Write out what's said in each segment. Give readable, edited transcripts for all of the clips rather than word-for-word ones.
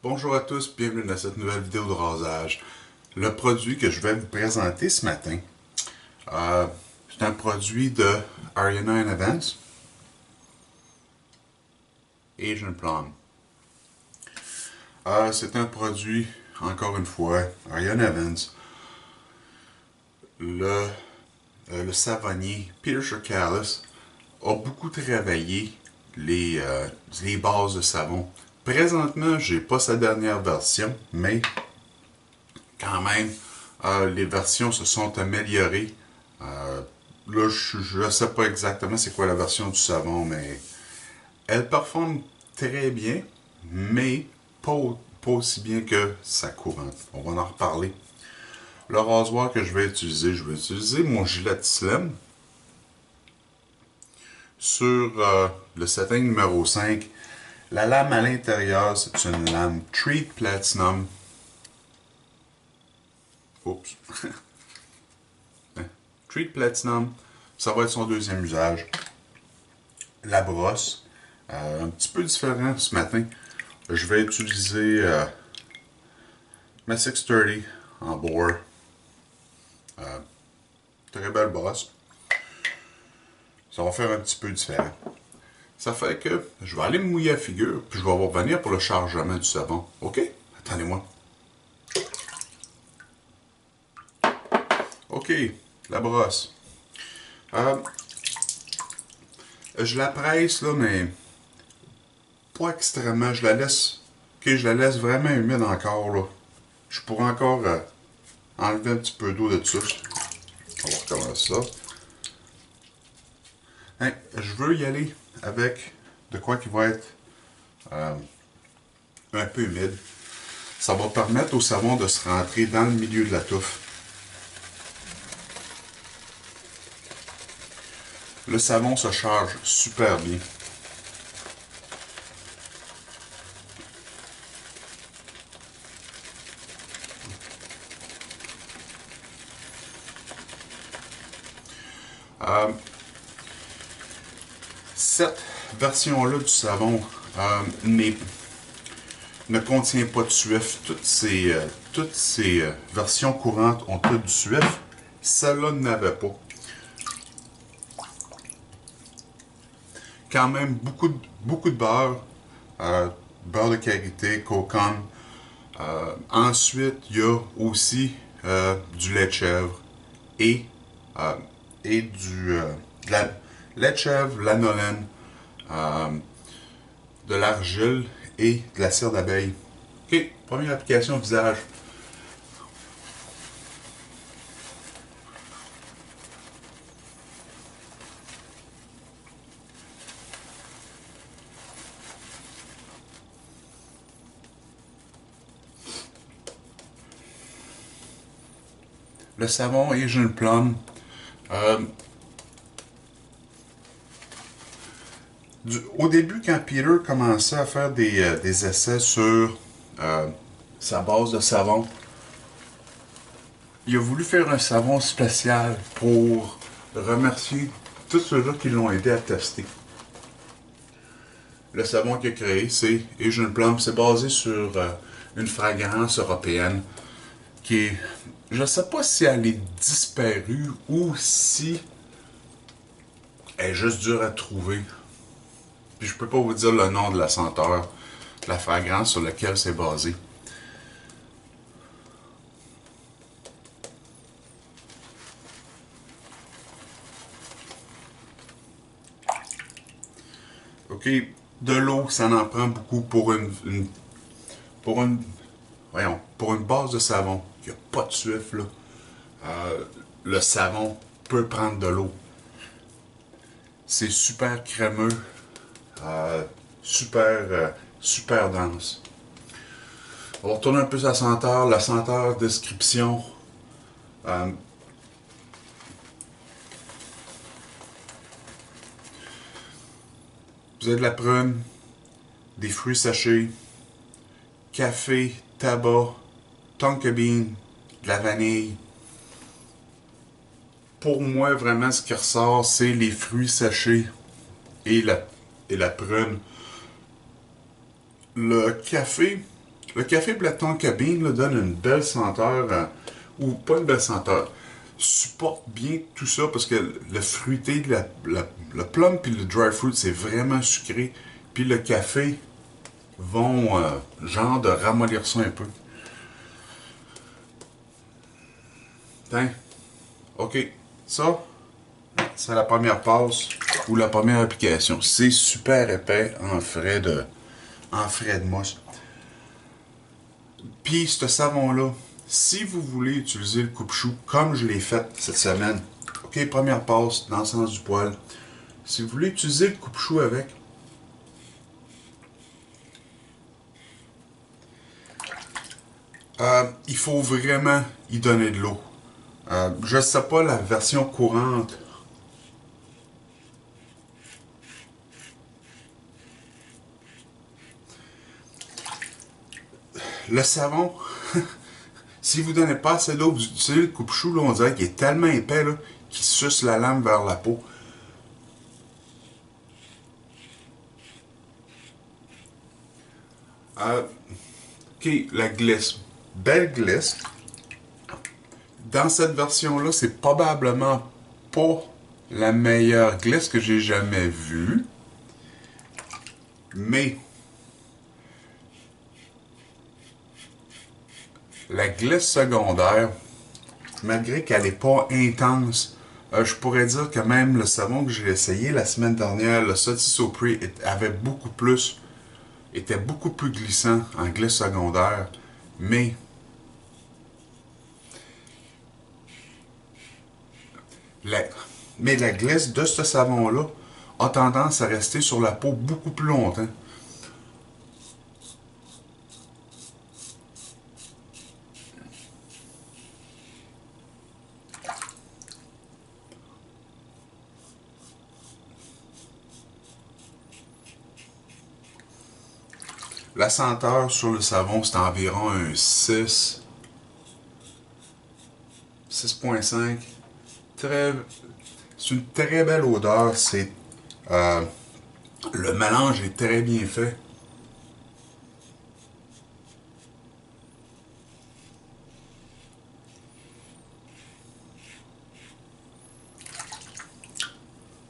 Bonjour à tous, bienvenue dans cette nouvelle vidéo de rasage. Le produit que je vais vous présenter ce matin, c'est un produit de Ariana Evans, Asian Plum. C'est un produit, encore une fois, Ariana Evans. Le savonnier Peter Chirkalis a beaucoup travaillé les bases de savon. Présentement, j'ai pas sa dernière version, mais quand même, les versions se sont améliorées. Là, je ne sais pas exactement c'est quoi la version du savon, mais elle performe très bien, mais pas aussi bien que sa courante. On va en reparler. Le rasoir que je vais utiliser mon Gillette Slim sur le setting numéro 5. La lame à l'intérieur, c'est une lame Treat Platinum. Oups. Treat Platinum, ça va être son deuxième usage. La brosse, un petit peu différent ce matin. Je vais utiliser ma 630 en bore. Très belle brosse. Ça va faire un petit peu différent. Ça fait que je vais aller me mouiller la figure, puis je vais revenir pour le chargement du savon. OK? Attendez-moi. OK, la brosse. Je la presse, là, mais pas extrêmement. Je la laisse. OK, je la laisse vraiment humide encore, là. Je pourrais encore enlever un petit peu d'eau de dessus. On va recommencer ça. Hein, je veux y aller avec de quoi qui va être un peu humide. Ça va permettre au savon de se rentrer dans le milieu de la touffe. Le savon se charge super bien. Cette version-là du savon ne contient pas de suif. Toutes ces versions courantes ont toutes du suif. Celle-là n'avait pas. Quand même beaucoup de beurre. Beurre de karité, coconut. Ensuite, il y a aussi du lait de chèvre et de la lait de chèvre, lanolin, de l'argile et de la cire d'abeille. OK, première application visage. Le savon Asian Plum. Au début, quand Peter commençait à faire des essais sur sa base de savon, il a voulu faire un savon spécial pour remercier tous ceux-là qui l'ont aidé à tester. Le savon qu'il a créé, c'est Asian Plum. C'est basé sur une fragrance européenne qui est... Je ne sais pas si elle est disparue ou si elle est juste dure à trouver. Puis je peux pas vous dire le nom de la senteur, de la fragrance sur laquelle c'est basé. OK, de l'eau, ça en prend beaucoup pour pour une base de savon. Il n'y a pas de suif, là. Le savon peut prendre de l'eau. C'est super crémeux, euh, super, super dense. On va retourner un peu sur la senteur description. Euh, vous avez de la prune, des fruits séchés, café, tabac, tonka bean, de la vanille. Pour moi, vraiment, ce qui ressort, c'est les fruits séchés et la prune. Le café, le café et la tonka bean là, donne une belle senteur, ou pas une belle senteur, supporte bien tout ça parce que le fruité, le plum puis le dry fruit, c'est vraiment sucré. Puis le café vont genre de ramollir ça un peu. Tiens, ok, ça, c'est la première passe ou la première application. C'est super épais en frais de mousse. Puis ce savon-là, si vous voulez utiliser le coupe-chou comme je l'ai fait cette semaine, ok, première passe dans le sens du poil. Si vous voulez utiliser le coupe-chou avec, il faut vraiment y donner de l'eau. Je ne sais pas la version courante. Le savon, si vous ne donnez pas assez d'eau, vous utilisez le coupe-chou, là, on dirait qu'il est tellement épais là, qu'il suce la lame vers la peau. Euh, ok, la glisse. Belle glisse. Dans cette version-là, c'est probablement pas la meilleure glisse que j'ai jamais vue. Mais la glisse secondaire, malgré qu'elle n'est pas intense, je pourrais dire que même le savon que j'ai essayé la semaine dernière, le Soti Sopri, était beaucoup plus glissant en glisse secondaire. Mais la, mais la glisse de ce savon-là a tendance à rester sur la peau beaucoup plus longtemps. La senteur sur le savon, c'est environ un 6, 6,5. Très, c'est une très belle odeur. Euh, le mélange est très bien fait.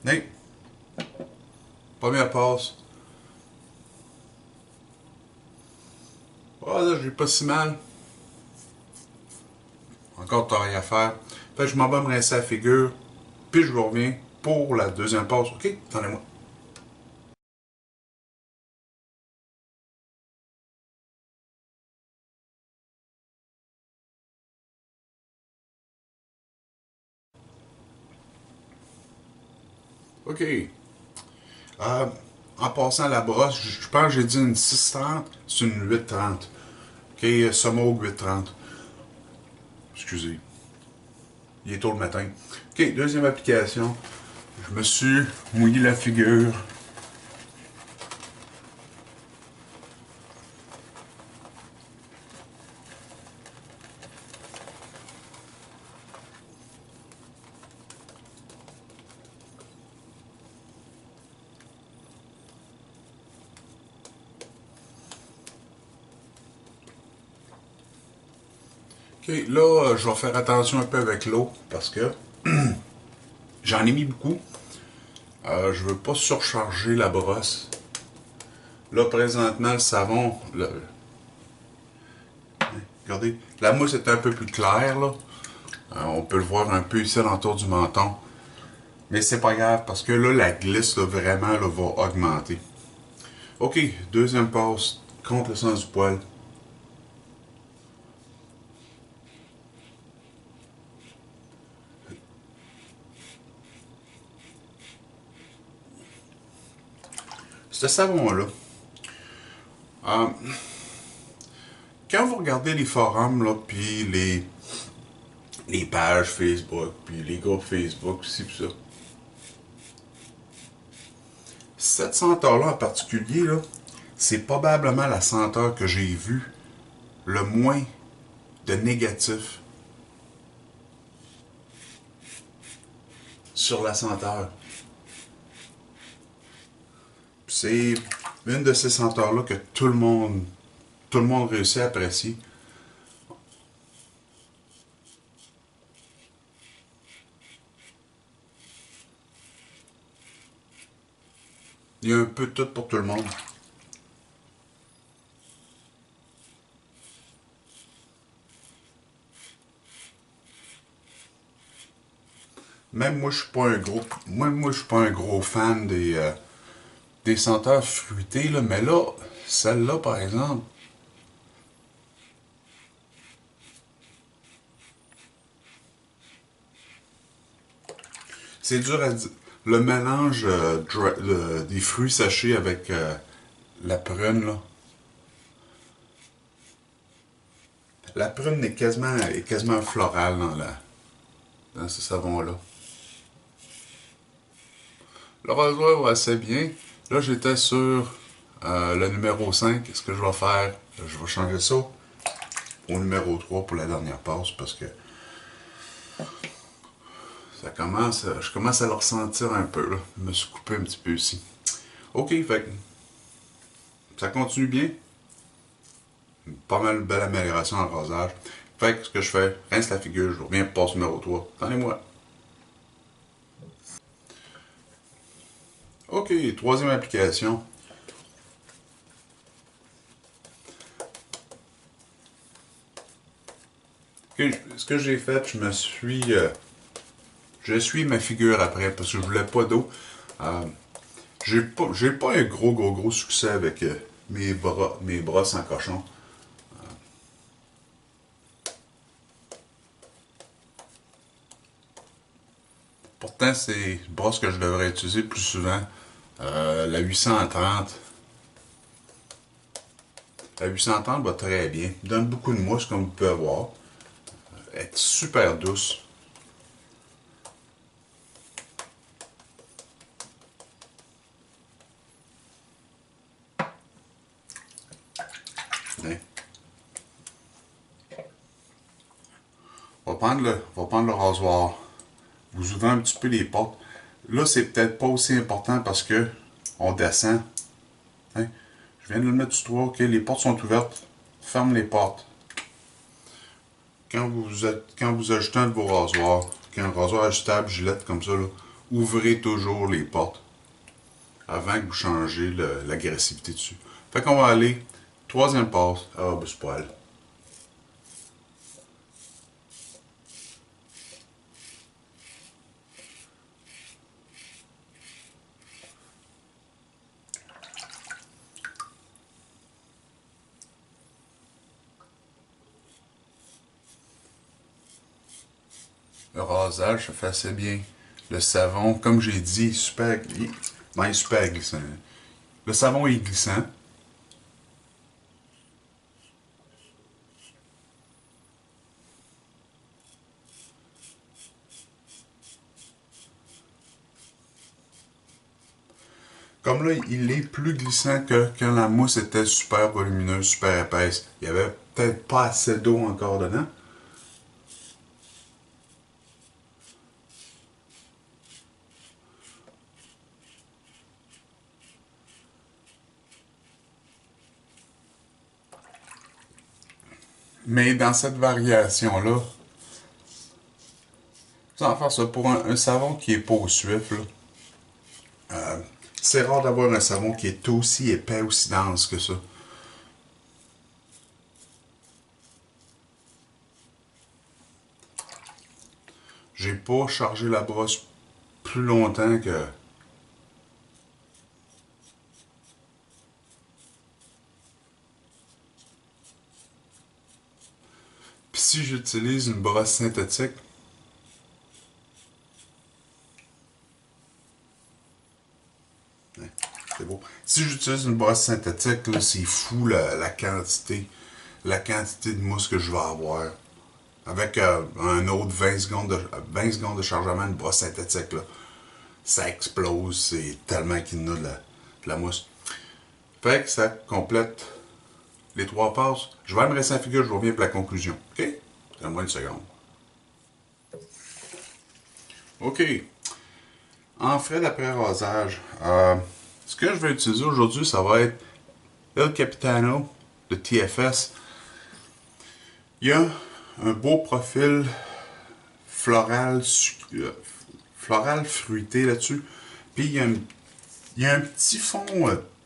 Hey, première passe. Ah, là, j'ai pas si mal. Encore t'as rien à faire. Fait que je m'en vais me rincer la figure. Puis je vous reviens pour la deuxième passe. Ok? Attendez-moi. Ok. Euh, en passant la brosse, je pense que j'ai dit une 6,30. C'est une 8,30. Ok, Summog 8,30. Excusez. Il est tôt le matin. Ok, deuxième application. Je me suis mouillé la figure. Ok, là, je vais faire attention un peu avec l'eau parce que j'en ai mis beaucoup. Je veux pas surcharger la brosse. Là, présentement, le savon, regardez, la mousse est un peu plus claire, là. On peut le voir un peu ici l'entour du menton. Mais c'est pas grave parce que là, la glisse, là, vraiment, là, va augmenter. Ok, deuxième passe contre le sens du poil. ce savon-là, euh, quand vous regardez les forums, là, puis les pages Facebook, puis les groupes Facebook, ci, puis ça, cette senteur-là en particulier, là, c'est probablement la senteur que j'ai vue le moins de négatif sur la senteur. C'est une de ces senteurs-là que tout le monde réussit à apprécier. Il y a un peu de tout pour tout le monde. Même moi, je suis pas un gros, moi, je suis pas un gros fan des senteurs fruitées, là, mais là, celle-là, par exemple, c'est dur à dire. Le mélange des fruits séchés avec la prune, là. La prune est quasiment florale dans ce savon-là. Le rasoir va assez bien. Là, j'étais sur le numéro 5. Ce que je vais faire, je vais changer ça au numéro 3 pour la dernière passe parce que je commence à le ressentir un peu. Là. Je me suis coupé un petit peu ici. Ok, fait ça continue bien. Pas mal de belle amélioration dans le rasage. Fait que ce que je fais, rince la figure, je reviens pour passe numéro 3. Attendez-moi. Ok, troisième application. Ok, ce que j'ai fait, je suis ma figure après parce que je voulais pas d'eau. Euh, j'ai pas un gros succès avec mes bras sans cochon. Pourtant, c'est une brosse que je devrais utiliser plus souvent. La 830. La 830 va très bien. Elle donne beaucoup de mousse, comme vous pouvez voir. Elle est super douce. Hein. On va prendre le rasoir. Vous ouvrez un petit peu les portes. Là, c'est peut-être pas aussi important parce que on descend. Hein. Je viens de le mettre sur 3. Ok, les portes sont ouvertes. Ferme les portes. Quand vous ajoutez un de vos rasoirs, qu'un rasoir ajustable, gilette comme ça, là, ouvrez toujours les portes avant que vous changez l'agressivité dessus. Fait qu'on va aller, troisième passe, c'est poil. Le rasage se fait assez bien. Le savon, comme j'ai dit, il est super glissant. Le savon est glissant. Comme là, il est plus glissant que quand la mousse était super volumineuse, super épaisse. Il y avait peut-être pas assez d'eau encore dedans. Mais dans cette variation-là, sans faire ça, pour un savon qui est pas au suif, là, c'est rare d'avoir un savon qui est aussi épais, aussi dense que ça. J'ai pas chargé la brosse plus longtemps que. Puis si j'utilise une brosse synthétique, C'est beau. Si j'utilise une brosse synthétique, là, c'est fou la quantité. La quantité de mousse que je vais avoir. Avec un autre 20 secondes de chargement de brosse synthétique, là, ça explose. C'est tellement qu'il y en a de la mousse. Fait que ça complète les 3 passes. Je vais me rester en figure, je reviens pour la conclusion. OK? Donne-moi une seconde. OK. En frais d'après-rasage, ce que je vais utiliser aujourd'hui, ça va être El Capitano de TFS. Il y a un beau profil floral, floral fruité là-dessus. Puis il y a un petit fond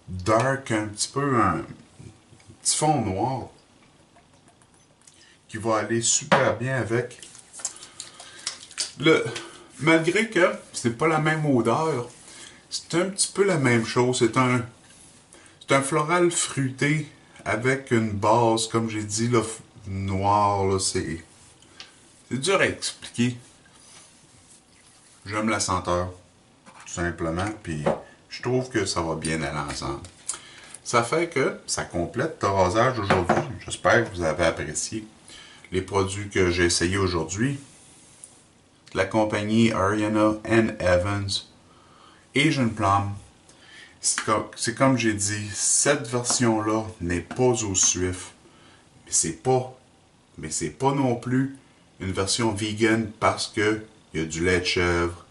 dark, un petit peu un petit fond noir qui va aller super bien avec. Malgré que c'est pas la même odeur, c'est un petit peu la même chose. C'est un floral fruité avec une base, comme j'ai dit, là, noire. Là, c'est dur à expliquer. J'aime la senteur, tout simplement, puis je trouve que ça va bien aller ensemble. Ça fait que ça complète le rasage aujourd'hui. J'espère que vous avez apprécié les produits que j'ai essayés aujourd'hui. La compagnie Ariana Evans et Jeune Plum. C'est comme j'ai dit, cette version-là n'est pas au suif. Mais c'est pas non plus une version vegan parce que il y a du lait de chèvre,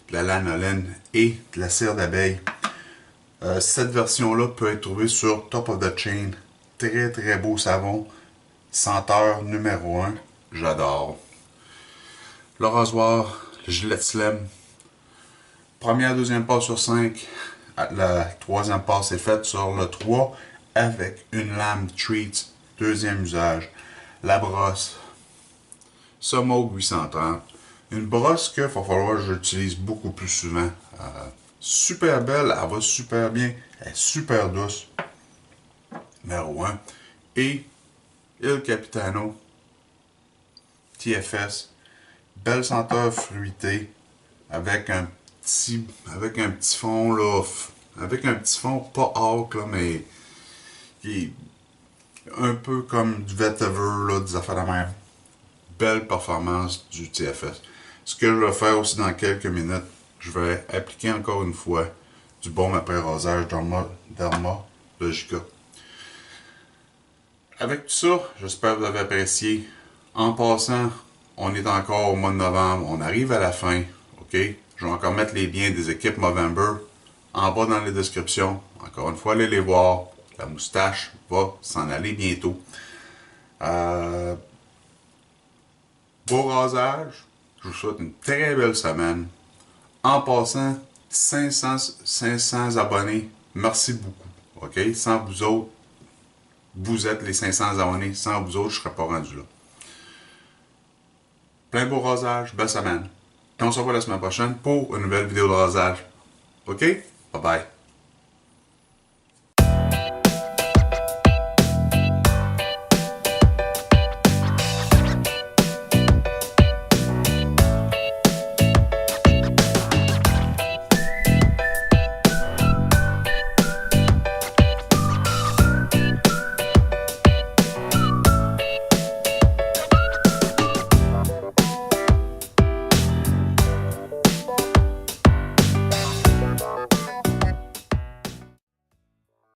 de la lanolin et de la cire d'abeille. Cette version-là peut être trouvée sur Top of the Chain. Très très beau savon. Senteur numéro 1. J'adore. Le rasoir, Gillette Slim. Première, deuxième passe sur 5. La troisième passe est faite sur le 3 avec une lame Treats. Deuxième usage. La brosse. Summog 830. Une brosse qu'il va falloir que j'utilise beaucoup plus souvent. Super belle, elle va super bien, elle est super douce. Numéro 1. Et Il Capitano TFS. Belle senteur fruitée avec un petit fond là, avec un petit fond pas ocre là, mais qui est un peu comme du vetiver là, des affaires de même. Belle performance du TFS. Ce que je vais faire aussi dans quelques minutes, je vais appliquer encore une fois du baume après rasage Derma Logica. Avec tout ça, j'espère que vous avez apprécié. En passant, on est encore au mois de novembre, on arrive à la fin, ok? Je vais encore mettre les liens des équipes Movember en bas dans les descriptions. Encore une fois, allez les voir. La moustache va s'en aller bientôt. Beau rasage. Je vous souhaite une très belle semaine. En passant, 500 abonnés. Merci beaucoup. Ok? Sans vous autres, vous êtes les 500 abonnés. Sans vous autres, je ne serais pas rendu là. Plein beau rasage, belle semaine. Et on se revoit la semaine prochaine pour une nouvelle vidéo de rasage. Ok? Bye bye.